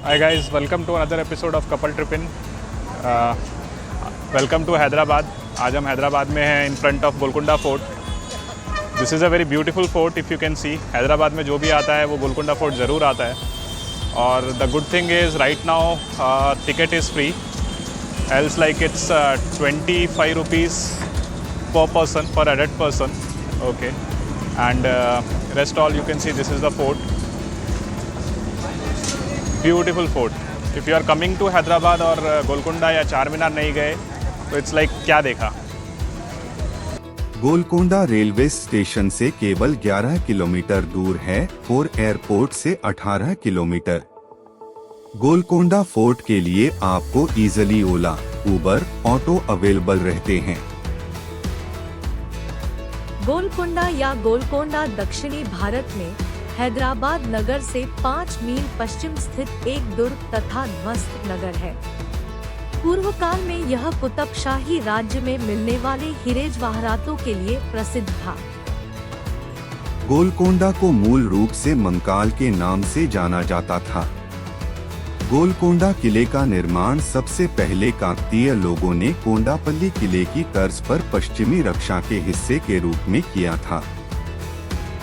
Hi guys, welcome to another episode of Couple Trippin. Welcome to Hyderabad. आज हम हैदराबाद में हैं in front of Golconda fort. This is a very beautiful fort if you can see. Hyderabad में जो भी आता है वो गोलकुंडा फोर्ट ज़रूर आता है. और the good thing is right now ticket is free. Else like it's 25 rupees per person, per adult person. Okay. And rest all you can see this is the fort. Beautiful fort. If you are coming to Hyderabad और गोलकुंडा या चार मीनार नहीं गए तो it's like क्या देखा. Golconda railway station से केवल 11 किलोमीटर दूर है और एयरपोर्ट से 18 किलोमीटर. गोलकुंडा फोर्ट के लिए आपको इजीली ओला, उबर, ऑटो अवेलेबल रहते हैं. गोलकुंडा या गोलकोंडा दक्षिणी भारत में हैदराबाद नगर से 5 मील पश्चिम स्थित एक दुर्ग तथा ध्वस्त नगर है. पूर्व काल में यह कुतुब शाही राज्य में मिलने वाले हीरे जवाहरातों के लिए प्रसिद्ध था. गोलकोंडा को मूल रूप से मंकाल के नाम से जाना जाता था. गोलकोंडा किले का निर्माण सबसे पहले काकतीय लोगों ने कोंडापल्ली किले की तर्ज पर पश्चिमी रक्षा के हिस्से के रूप में किया था.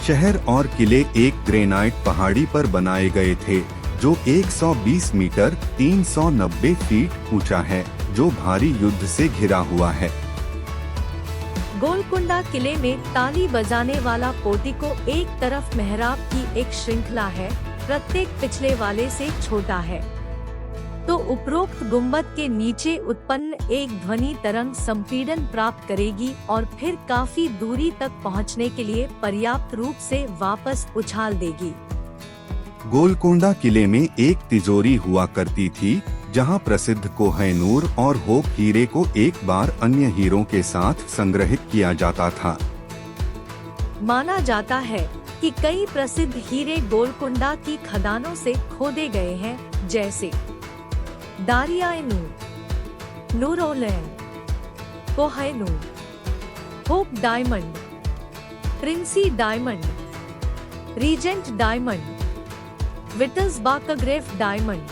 शहर और किले एक ग्रेनाइट पहाड़ी पर बनाए गए थे जो 120 मीटर 390 फीट ऊंचा है, जो भारी युद्ध से घिरा हुआ है. गोलकुंडा किले में ताली बजाने वाला पोर्टिको एक तरफ मेहराब की एक श्रृंखला है, प्रत्येक पिछले वाले से छोटा है. तो उपरोक्त गुंबद के नीचे उत्पन्न एक ध्वनि तरंग संपीड़न प्राप्त करेगी और फिर काफी दूरी तक पहुंचने के लिए पर्याप्त रूप से वापस उछाल देगी. गोलकोंडा किले में एक तिजोरी हुआ करती थी जहां प्रसिद्ध कोह-ए-नूर और होप हीरे को एक बार अन्य हीरों के साथ संग्रहित किया जाता था. माना जाता है कि कई प्रसिद्ध हीरे गोलकुंडा की खदानों से खोदे गए हैं, जैसे Darya-e-Noor, Noor-ul-Ain, Koh-i-Noor, Hope diamond, Princie diamond, Regent diamond, Wittelsbach-Graff diamond.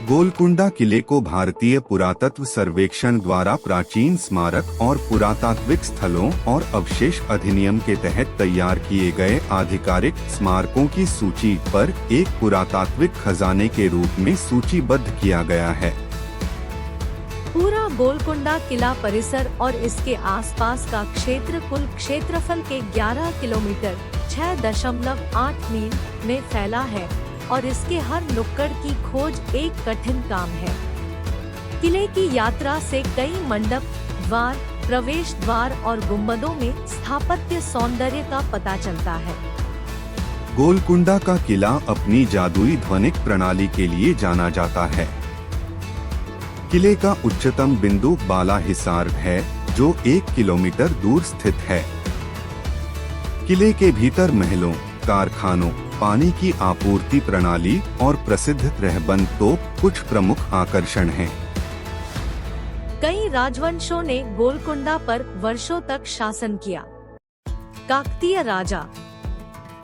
Golconda किले को भारतीय पुरातत्व सर्वेक्षण द्वारा प्राचीन स्मारक और पुरातात्विक स्थलों और अवशेष अधिनियम के तहत तैयार किए गए आधिकारिक स्मारकों की सूची पर एक पुरातात्विक खजाने के रूप में सूचीबद्ध किया गया है. पूरा गोलकुंडा किला परिसर और इसके आसपास का क्षेत्र कुल क्षेत्रफल के 11 किलोमीटर 6.8 मील में फैला है और इसके हर नुक्कड़ की खोज एक कठिन काम है. किले की यात्रा से कई मंडप, द्वार, प्रवेश द्वार और गुंबदों में स्थापत्य सौंदर्य का पता चलता है. गोलकुंडा का किला अपनी जादुई ध्वनिक प्रणाली के लिए जाना जाता है. किले का उच्चतम बिंदु बाला हिसार है जो 1 किलोमीटर दूर स्थित है. किले के भीतर महलों, कारखानों, पानी की आपूर्ति प्रणाली और प्रसिद्ध रहबंद तोप कुछ प्रमुख आकर्षण हैं. कई राजवंशों ने गोलकुंडा पर वर्षों तक शासन किया. काकतीय राजा,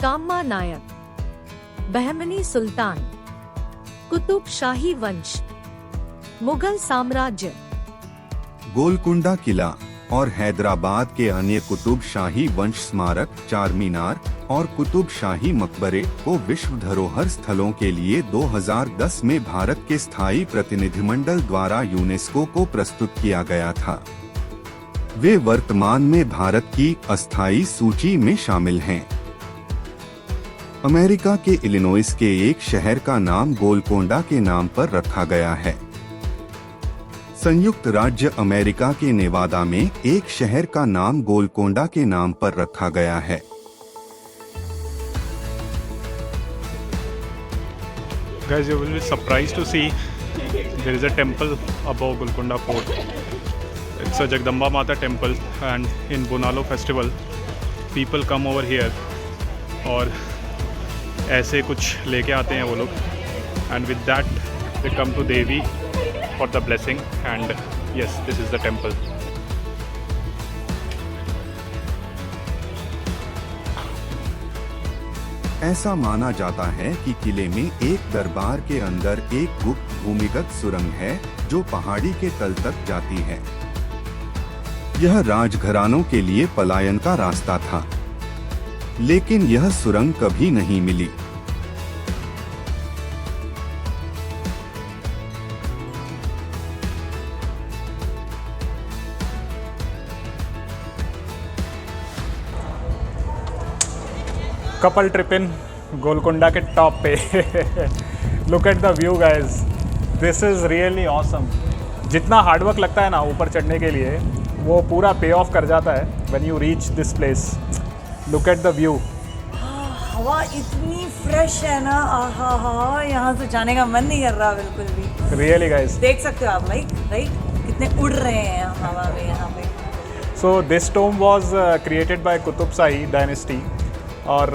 काम्मा नायक, बहमनी सुल्तान, कुतुब शाही वंश, मुगल साम्राज्य. गोलकुंडा किला और हैदराबाद के अन्य कुतुब शाही वंश स्मारक, चार मीनार और कुतुब शाही मकबरे को विश्व धरोहर स्थलों के लिए 2010 में भारत के स्थायी प्रतिनिधिमंडल द्वारा यूनेस्को को प्रस्तुत किया गया था. वे वर्तमान में भारत की अस्थायी सूची में शामिल हैं. अमेरिका के इलिनॉइस के एक शहर का नाम गोलकोंडा के नाम पर रखा गया है. संयुक्त राज्य अमेरिका के नेवादा में एक शहर का नाम गोलकोंडा के नाम पर रखा गया है. Guys, you will be surprised to see there is a temple above Golconda Fort. It's a Jagdamba Mata temple, and in Bonalo festival people come over here और ऐसे कुछ लेके आते हैं वो लोग, and with that they come to Devi for the blessing, and yes, this is the temple. ऐसा माना जाता है कि किले में एक दरबार के अंदर एक गुप्त भूमिगत सुरंग है जो पहाड़ी के तल तक जाती है। यह राजघरानों के लिए पलायन का रास्ता था, लेकिन यह सुरंग कभी नहीं मिली। कपल ट्रिप इन गोलकोंडा के टॉप पे। Look at the view guys, this is really awesome. जितना हार्डवर्क लगता है ना ऊपर चढ़ने के लिए, वो पूरा पे ऑफ कर जाता है when you reach this place. Look at the view. हवा इतनी फ्रेश है ना, आहा, यहाँ से जाने का मन नहीं कर रहा बिल्कुल भी। रियली गाइस, देख सकते हो आप राइट कितने उड़ रहे हैं हवा में यहाँ पे। So this tomb was created by Qutb Shahi dynasty. और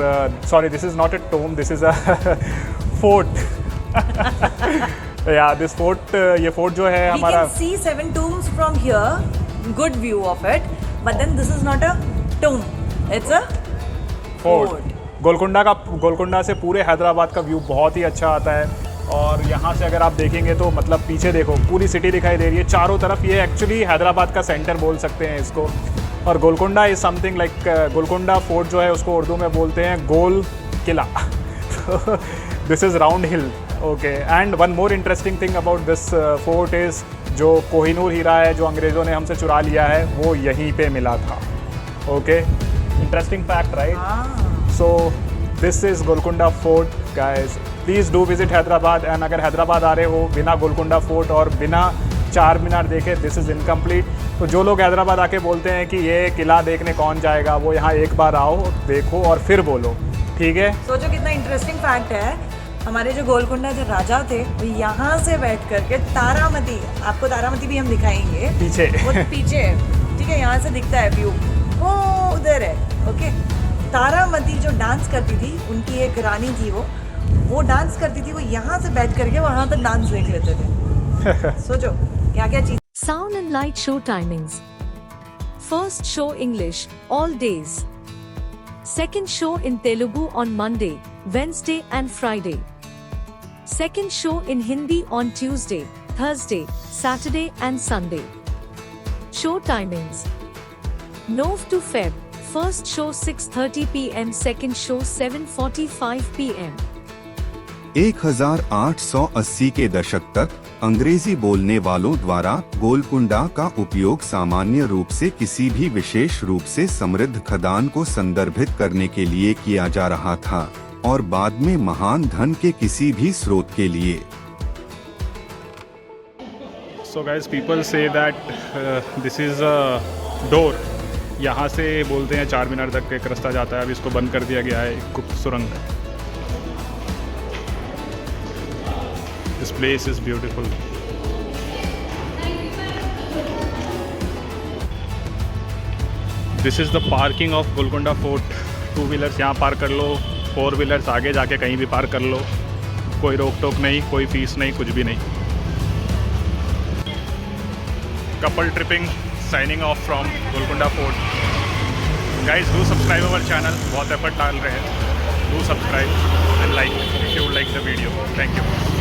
sorry, this is not a tomb, this is a fort. या दिस फोर्ट, ये फोर्ट जो है हमारा, We can see 7 tombs from here, good view of it, but then this is not a tomb, it's a fort. Golconda से पूरे हैदराबाद का view बहुत ही अच्छा आता है। और यहाँ से अगर आप देखेंगे तो मतलब पीछे देखो, पूरी सिटी दिखाई दे रही है चारों तरफ। ये एक्चुअली हैदराबाद का सेंटर बोल सकते हैं इसको। और Golconda is something like, Golconda fort जो है उसको उर्दू में बोलते हैं गोल किला। This is round hill, okay. And one more interesting thing about this fort is, जो कोहिनूर हीरा है जो अंग्रेज़ों ने हमसे चुरा लिया है, वो यहीं पे मिला था। Okay, interesting fact right. So this is Golconda fort guys. Please do visit Hyderabad. And अगर हैदराबाद आ रहे हो बिना गोलकोंडा फोर्ट और बिना चार मीनार देखे, दिस इज़ इनकम्प्लीट। तो जो लोग हैदराबाद आके बोलते हैं कि ये किला देखने कौन जाएगा, वो यहाँ एक बार आओ, देखो और फिर बोलो, ठीक है। सोचो कितना इंटरेस्टिंग फैक्ट है, हमारे जो गोलकोंडा जो राजा थे वो यहाँ से बैठ करके तारामती, आपको तारामती भी हम दिखाएंगे पीछे वो पीछे है, ठीक है, यहाँ से दिखता है व्यू, वो उधर है। ओके, तारामती जो डांस करती थी, उनकी एक रानी थी, वो डांस करती थी, वो यहाँ से बैठ करके वहाँ तक डांस देख लेते थे। सोचो क्या क्या चीज। Sound and light show timings. First show English, all days. Second show in Telugu on Monday, Wednesday and Friday. Second show in Hindi on Tuesday, Thursday, Saturday and Sunday. Show timings. Nov to Feb. First show 6:30 p.m. Second show 7:45 p.m. 1880 के दशक तक अंग्रेजी बोलने वालों द्वारा गोलकुंडा का उपयोग सामान्य रूप से किसी भी विशेष रूप से समृद्ध खदान को संदर्भित करने के लिए किया जा रहा था और बाद में महान धन के किसी भी स्रोत के लिए। So guys, people say that this is a door. यहाँ से बोलते हैं चार मीनार तक एक रास्ता जाता है, अब इसको बंद कर दिया गया है, एक गुप्त सुरंग। This place is beautiful. This is the parking of Golconda Fort. 2 wheelers यहाँ पार्क कर लो, 4 व्हीलर्स आगे जाके कहीं भी पार्क कर लो, कोई रोक टोक नहीं, कोई फीस नहीं, कुछ भी नहीं। Couple tripping signing off from Golconda fort. Guys do subscribe our channel, बहुत एफर्ट डाल रहे हैं। Do subscribe and like if you like the video. Thank you.